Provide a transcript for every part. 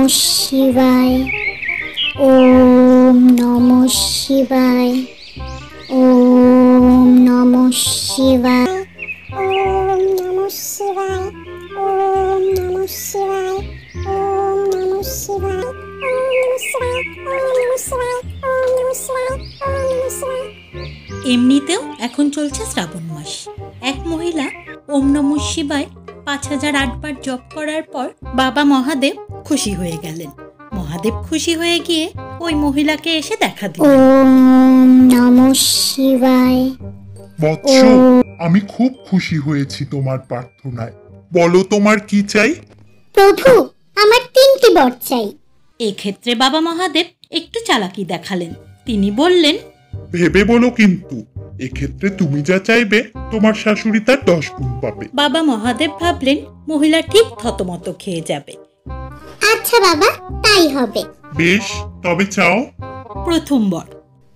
শিবায়। ওম নমঃ শিবায়। ওম নমঃ শিবায়। ওম নমঃ শিবায়। ওম নমঃ শিবায়। ওম নমঃ শিবায়। ওম নমঃ শিবায়। ওম নমঃ শিবায়। ওম নমঃ শিবায়। ওম নমঃ শিবায়। এমনিতেও এখন চলছে শ্রাবণ মাস। এক মহিলা ওম নমঃ শিবায় 5008 বার জপ করার পর বাবা মহাদেব খুশি হয়ে গেলেন। মহাদেব খুশি হয়ে গিয়ে ওই মহিলাকে এসে দেখা দিলেন। ওম নমঃ শিবায়। বৎস, আমি খুব খুশি হয়েছি তোমার প্রার্থনায়। বলো তোমার কি চাই? প্রভু, আমার 3টি বর চাই। এক্ষেত্রে বাবা মহাদেব একটু চালাকি দেখালেন। তিনি বললেন, ভেবে বলো কিন্তু, এক্ষেত্রে তুমি যা চাইবে তোমার শাশুড়ি তার 10 গুণ পাবে। বাবা মহাদেব ভাবলেন মহিলা ঠিক থতমত খেয়ে যাবে। আচ্ছা বাবা, তাই হবে। বেশ, তবে চাও। প্রথম বর,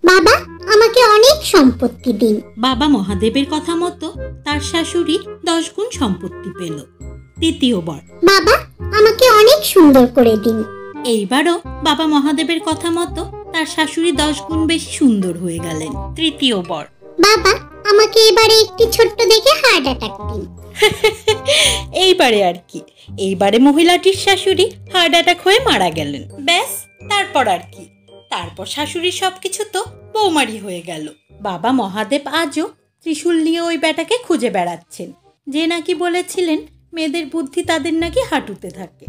বাবা, আমাকে অনেক সম্পত্তি দিন। বাবা মহাদেবের কথা মতো তার শাশুড়ি 10 গুণ সম্পত্তি পেল। দ্বিতীয় বর, বাবা, আমাকে অনেক সুন্দর করে দিন। এইবারও বাবা মহাদেবের কথা মতো তার শাশুড়ি 10 গুণ বেশি সুন্দর হয়ে গেলেন। তৃতীয় বর, বাবা, আমাকে এবারে একটি ছোট্ট দেখে হার্ট অ্যাটাক দিন। এইবারে আর কি, এইবারে মহিলাটির শাশুড়ি হার্ট অ্যাটাক হয়ে মারা গেলেন। ব্যাস, তারপর আর কি, তারপর শাশুড়ির সবকিছু তো বৌমারি হয়ে গেল। বাবা মহাদেব আজও ত্রিশূল নিয়ে ওই বেটাকে খুঁজে বেড়াচ্ছেন, যে নাকি বলেছিলেন মেয়েদের বুদ্ধি তাদের নাকি হাঁটুতে থাকে।